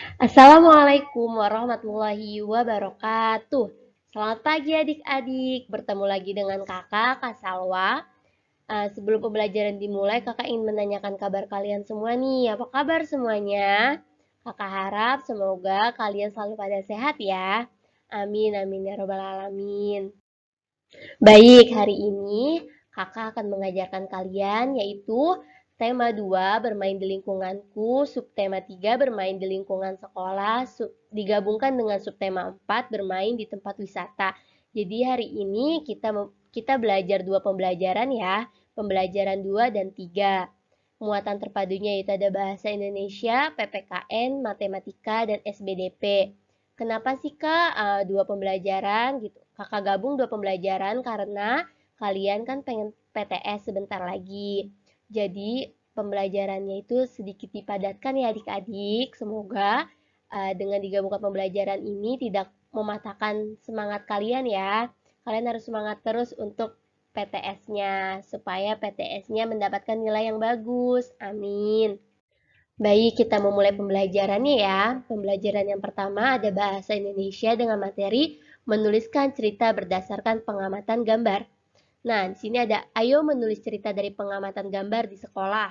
Assalamualaikum warahmatullahi wabarakatuh. Selamat pagi adik-adik, bertemu lagi dengan kakak, Kak Salwa. Sebelum pembelajaran dimulai, kakak ingin menanyakan kabar kalian semua nih. Apa kabar semuanya? Kakak harap semoga kalian selalu pada sehat ya. Amin, amin ya robbal alamin. Baik, hari ini kakak akan mengajarkan kalian yaitu tema 2 bermain di lingkunganku, subtema 3 bermain di lingkungan sekolah, digabungkan dengan subtema 4 bermain di tempat wisata. Jadi hari ini kita belajar dua pembelajaran ya, pembelajaran 2 dan 3. Muatan terpadunya itu ada bahasa Indonesia, PPKN, matematika, dan SBDP. Kenapa sih Kak dua pembelajaran gitu? Kakak gabung dua pembelajaran karena kalian kan pengen PTS sebentar lagi. Jadi pembelajarannya itu sedikit dipadatkan ya adik-adik. Semoga dengan digabungkan pembelajaran ini tidak mematahkan semangat kalian ya. Kalian harus semangat terus untuk PTS-nya supaya PTS-nya mendapatkan nilai yang bagus. Amin. Baik, kita memulai pembelajarannya ya. Pembelajaran yang pertama ada bahasa Indonesia dengan materi menuliskan cerita berdasarkan pengamatan gambar. Nah, di sini ada ayo menulis cerita dari pengamatan gambar di sekolah.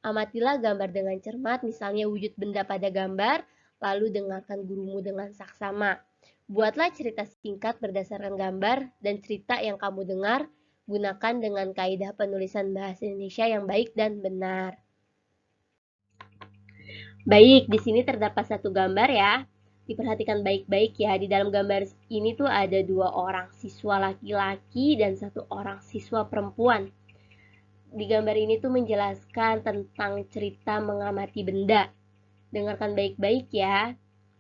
Amatilah gambar dengan cermat, misalnya wujud benda pada gambar, lalu dengarkan gurumu dengan saksama. Buatlah cerita singkat berdasarkan gambar dan cerita yang kamu dengar, gunakan dengan kaidah penulisan bahasa Indonesia yang baik dan benar. Baik, di sini terdapat satu gambar ya. Diperhatikan baik-baik ya. Di dalam gambar ini tuh ada dua orang siswa laki-laki dan satu orang siswa perempuan. Di gambar ini tuh menjelaskan tentang cerita mengamati benda. Dengarkan baik-baik ya.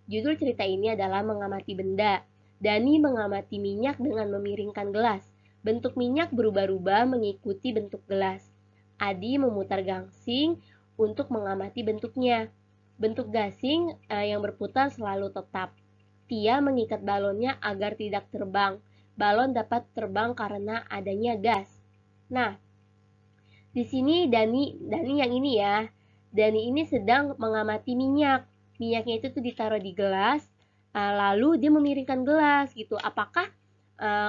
Judul cerita ini adalah mengamati benda. Dani mengamati minyak dengan memiringkan gelas. Bentuk minyak berubah-ubah mengikuti bentuk gelas. Adi memutar gangsing untuk mengamati bentuknya. Bentuk gasing yang berputar selalu tetap. Tia mengikat balonnya agar tidak terbang. Balon dapat terbang karena adanya gas. Nah, di sini Dani yang ini ya. Dani ini sedang mengamati minyak. Minyaknya itu tuh ditaruh di gelas, lalu dia memiringkan gelas gitu. Apakah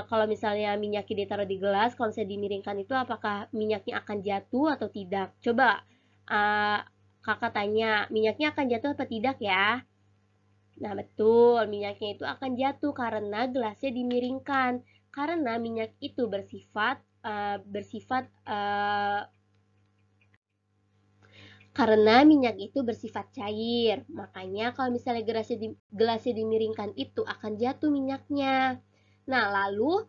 kalau misalnya minyaknya ditaruh di gelas, kalau misalnya dimiringkan itu apakah minyaknya akan jatuh atau tidak? Coba uh, kakak tanya, minyaknya akan jatuh atau tidak ya? Nah, betul, minyaknya itu akan jatuh karena gelasnya dimiringkan. Karena minyak itu karena minyak itu bersifat cair. Makanya kalau misalnya gelasnya dimiringkan itu akan jatuh minyaknya. Nah, lalu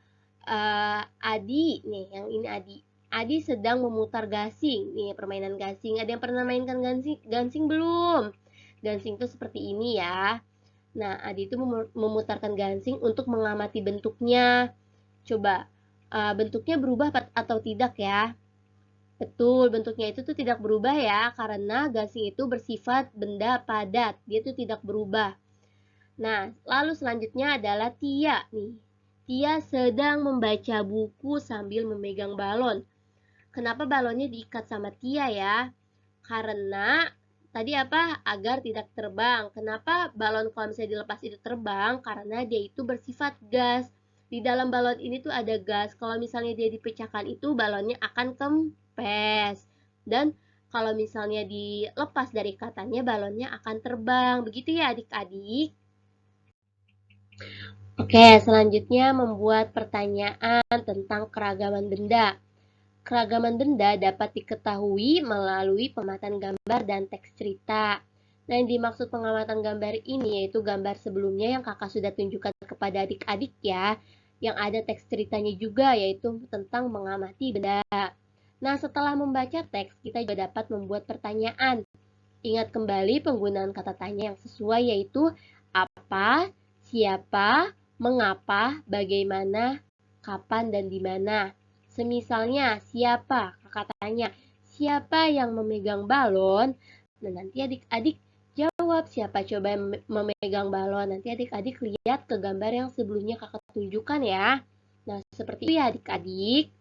Adi nih, yang ini Adi. Adi sedang memutar gasing. Nih, permainan gasing. Ada yang pernah mainkan gansing belum? Gansing itu seperti ini ya. Nah, Adi itu memutarkan gansing untuk mengamati bentuknya. Coba bentuknya berubah atau tidak ya? Betul, bentuknya itu tuh tidak berubah ya, karena gasing itu bersifat benda padat, dia tuh tidak berubah. Nah, lalu selanjutnya adalah Tia nih. Tia sedang membaca buku sambil memegang balon. Kenapa balonnya diikat sama Tia ya? Karena tadi apa? Agar tidak terbang. Kenapa balon kalau misalnya dilepas itu terbang? Karena dia itu bersifat gas. Di dalam balon ini tuh ada gas. Kalau misalnya dia dipecahkan itu balonnya akan kempes. Dan kalau misalnya dilepas dari ikatan,nya balonnya akan terbang. Begitu ya adik-adik? Oke, selanjutnya membuat pertanyaan tentang keragaman benda. Keragaman benda dapat diketahui melalui pematahan gambar dan teks cerita. Nah, yang dimaksud pengamatan gambar ini yaitu gambar sebelumnya yang kakak sudah tunjukkan kepada adik-adik ya, yang ada teks ceritanya juga yaitu tentang mengamati benda. Nah, setelah membaca teks, kita juga dapat membuat pertanyaan. Ingat kembali penggunaan kata tanya yang sesuai yaitu apa, siapa, mengapa, bagaimana, kapan, dan di mana. Semisalnya, siapa? Kakak tanya, siapa yang memegang balon? Dan nanti adik-adik jawab siapa coba yang memegang balon. Nanti adik-adik lihat ke gambar yang sebelumnya kakak tunjukkan ya. Nah, seperti itu ya adik-adik.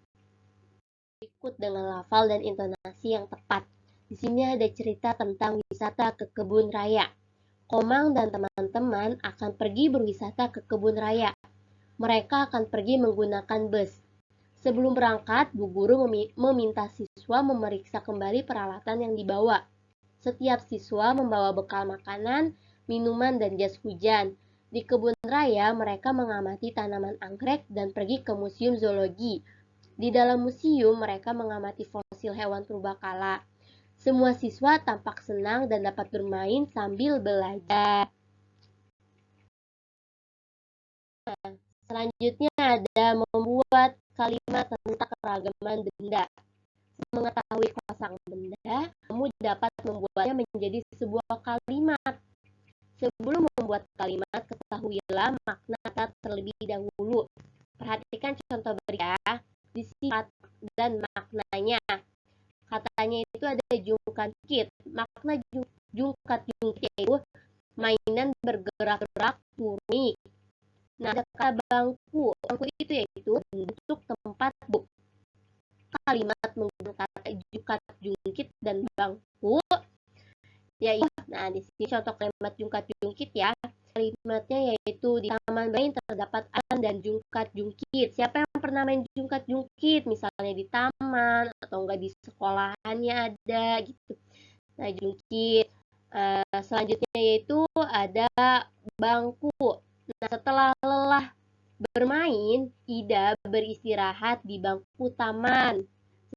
Ikut dengan lafal dan intonasi yang tepat. Di sini ada cerita tentang wisata ke kebun raya. Komang dan teman-teman akan pergi berwisata ke kebun raya. Mereka akan pergi menggunakan bus. Sebelum berangkat, Bu Guru meminta siswa memeriksa kembali peralatan yang dibawa. Setiap siswa membawa bekal makanan, minuman, dan jas hujan. Di kebun raya, mereka mengamati tanaman anggrek dan pergi ke museum zoologi. Di dalam museum, mereka mengamati fosil hewan purbakala. Semua siswa tampak senang dan dapat bermain sambil belajar. Selanjutnya ada membuat kalimat tentang keragaman benda. Mengetahui pasang benda, kamu dapat membuatnya menjadi sebuah kalimat. Sebelum membuat kalimat, ketahuilah makna kata terlebih dahulu. Perhatikan contoh berikut ya, di sifat dan maknanya. Katanya itu ada jungkat-jungkit. Makna jungkat-jungkit yaitu mainan bergerak-gerak turuni. Nah, ada kata bangku. Bangku itu yaitu bentuk tempat duduk. Kalimat menggunakan kata jungkat-jungkit dan bangku yaitu, nah di sini contoh kalimat jungkat-jungkit ya. Kalimatnya yaitu di taman bermain terdapat alam dan jungkat-jungkit. Siapa yang pernah main jungkat-jungkit? Misalnya di taman atau enggak di sekolahannya ada gitu. Nah, jungkit. Selanjutnya yaitu ada bangku. Nah, setelah lelah bermain, Ida beristirahat di bangku taman.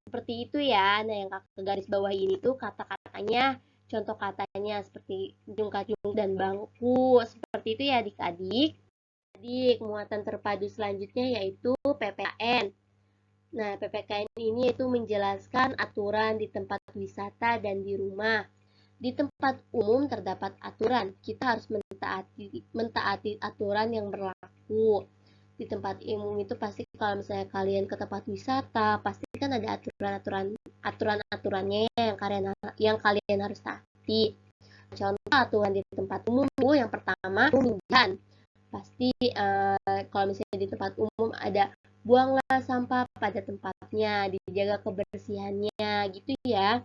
Seperti itu ya. Nah, yang kakak garis bawah ini tuh kata-katanya, contoh katanya seperti jungkat-jungkit dan bangku. Seperti itu ya adik-adik. Adik, muatan terpadu selanjutnya yaitu PPKN. Nah, PPKN ini yaitu menjelaskan aturan di tempat wisata dan di rumah. Di tempat umum terdapat aturan. Kita harus mentaati aturan yang berlaku. Di tempat umum itu pasti kalau misalnya kalian ke tempat wisata, pasti kan ada aturan-aturannya yang kalian harus taati. Contoh aturan di tempat umum itu yang pertama, pemilihan. Pasti kalau misalnya di tempat umum ada buanglah sampah pada tempatnya, dijaga kebersihannya gitu ya.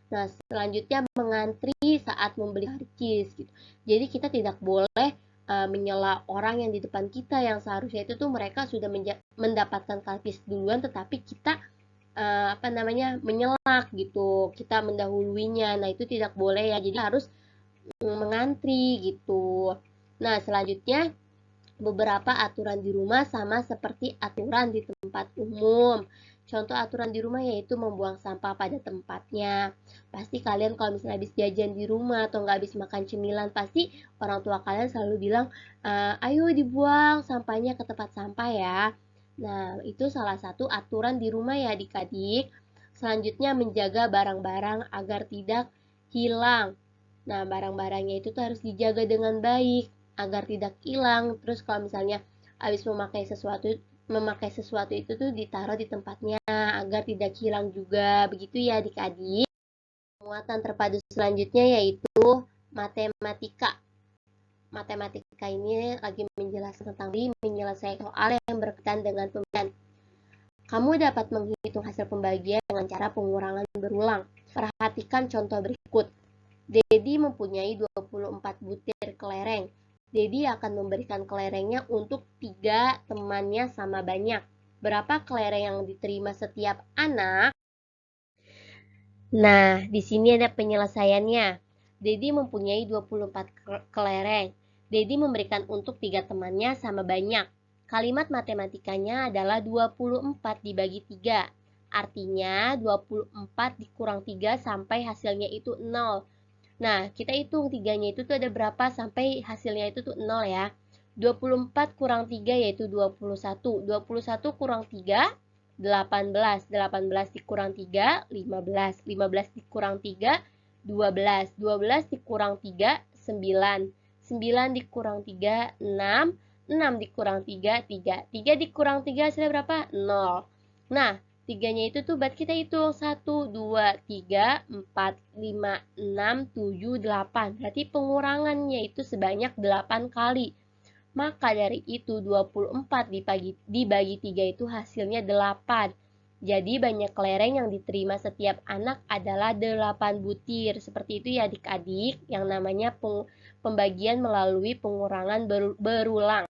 Nah, selanjutnya mengantri saat membeli karcis gitu. Jadi kita tidak boleh menyela orang yang di depan kita yang seharusnya itu tuh mereka sudah mendapatkan karcis duluan, tetapi kita menyelak gitu. Kita mendahuluinya. Nah, itu tidak boleh ya. Jadi harus mengantri gitu. Nah, selanjutnya beberapa aturan di rumah sama seperti aturan di tempat umum. Contoh aturan di rumah yaitu membuang sampah pada tempatnya. Pasti kalian kalau misalnya habis jajan di rumah atau nggak habis makan cemilan, pasti orang tua kalian selalu bilang, ayo dibuang sampahnya ke tempat sampah ya. Nah, itu salah satu aturan di rumah ya adik-adik. Selanjutnya menjaga barang-barang agar tidak hilang. Nah, barang-barangnya itu tuh harus dijaga dengan baik agar tidak hilang. Terus kalau misalnya habis memakai sesuatu itu tuh ditaruh di tempatnya agar tidak hilang juga. Begitu ya adik-adik. Muatan terpadu selanjutnya yaitu matematika. Matematika ini lagi menjelaskan tentang menyelesaikan soal yang berkaitan dengan pembagian. Kamu dapat menghitung hasil pembagian dengan cara pengurangan berulang. Perhatikan contoh berikut. Dedi mempunyai 24 butir kelereng. Dedi akan memberikan kelerengnya untuk 3 temannya sama banyak. Berapa kelereng yang diterima setiap anak? Nah, di sini ada penyelesaiannya. Dedi mempunyai 24 kelereng. Dedi memberikan untuk 3 temannya sama banyak. Kalimat matematikanya adalah 24 dibagi 3. Artinya 24 dikurang 3 sampai hasilnya itu 0. Nah, kita hitung 3-nya itu tuh ada berapa sampai hasilnya itu tuh 0 ya. 24 kurang 3 yaitu 21. 21 kurang 3, 18. 18 dikurang 3, 15. 15 dikurang 3, 12. 12 dikurang 3, 9. 9 dikurang 3, 6. 6 dikurang 3, 3. 3 dikurang 3 hasilnya berapa? 0. Nah, 3-nya itu tuh buat kita hitung 1, 2, 3, 4, 5, 6, 7, 8. Berarti pengurangannya itu sebanyak 8 kali. Maka dari itu 24 dibagi 3 itu hasilnya 8. Jadi banyak kelereng yang diterima setiap anak adalah 8 butir. Seperti itu ya adik-adik, yang namanya pembagian melalui pengurangan berulang.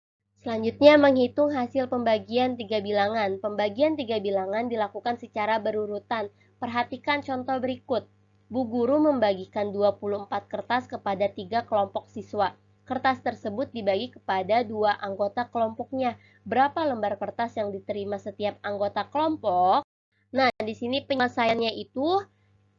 Selanjutnya, menghitung hasil pembagian tiga bilangan. Pembagian tiga bilangan dilakukan secara berurutan. Perhatikan contoh berikut. Bu guru membagikan 24 kertas kepada 3 kelompok siswa. Kertas tersebut dibagi kepada 2 anggota kelompoknya. Berapa lembar kertas yang diterima setiap anggota kelompok? Nah, di sini penyelesaiannya itu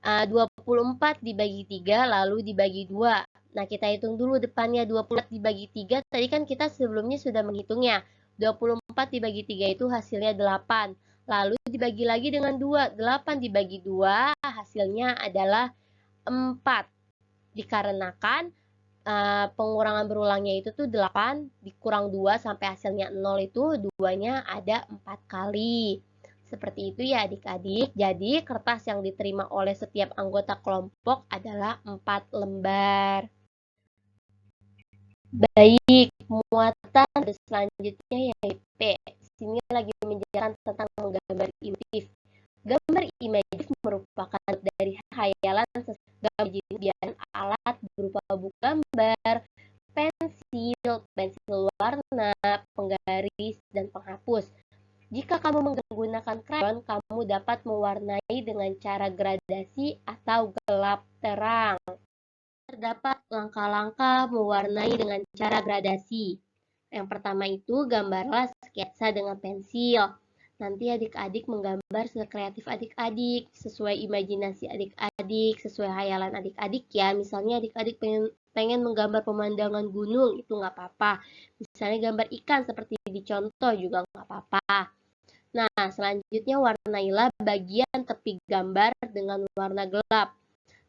24 dibagi 3 lalu dibagi 2. Nah, kita hitung dulu depannya 24 dibagi 3. Tadi kan kita sebelumnya sudah menghitungnya. 24 dibagi 3 itu hasilnya 8. Lalu dibagi lagi dengan 2. 8 dibagi 2 hasilnya adalah 4. Dikarenakan pengurangan berulangnya itu tuh 8 dikurang 2 sampai hasilnya 0 itu 2-nya ada 4 kali. Seperti itu ya adik-adik. Jadi kertas yang diterima oleh setiap anggota kelompok adalah 4 lembar. Baik, muatan selanjutnya yaitu P. Sini lagi menjelaskan tentang gambar imajif. Gambar imajif merupakan dari khayalan gambar jenis alat berupa buku gambar, pensil warna, penggaris, dan penghapus. Jika kamu menggunakan krayon, kamu dapat mewarnai dengan cara gradasi atau gelap terang. Terdapat langkah-langkah mewarnai dengan cara gradasi. Yang pertama itu, gambarlah sketsa dengan pensil. Nanti adik-adik menggambar sekreatif adik-adik, sesuai imajinasi adik-adik, sesuai hayalan adik-adik ya. Misalnya adik-adik pengen menggambar pemandangan gunung, itu nggak apa-apa. Misalnya gambar ikan seperti di contoh juga nggak apa-apa. Nah, selanjutnya warnailah bagian tepi gambar dengan warna gelap.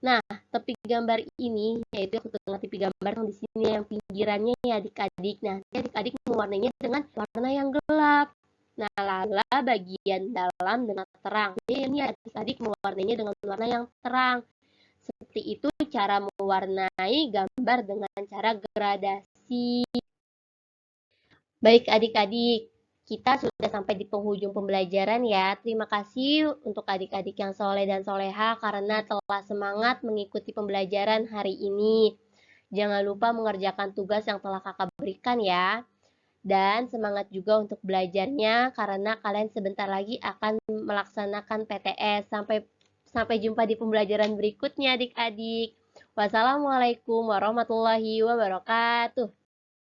Nah, tepi gambar ini, yaitu dengan tepi gambar yang di sini yang pinggirannya ya adik-adik. Nah, adik-adik mewarnainya dengan warna yang gelap. Nah, lalu bagian dalam dengan terang. Jadi ini adik-adik mewarnainya dengan warna yang terang. Seperti itu cara mewarnai gambar dengan cara gradasi. Baik adik-adik, kita sudah sampai di penghujung pembelajaran ya. Terima kasih untuk adik-adik yang soleh dan soleha karena telah semangat mengikuti pembelajaran hari ini. Jangan lupa mengerjakan tugas yang telah kakak berikan ya. Dan semangat juga untuk belajarnya karena kalian sebentar lagi akan melaksanakan PTS. Sampai jumpa di pembelajaran berikutnya adik-adik. Wassalamualaikum warahmatullahi wabarakatuh.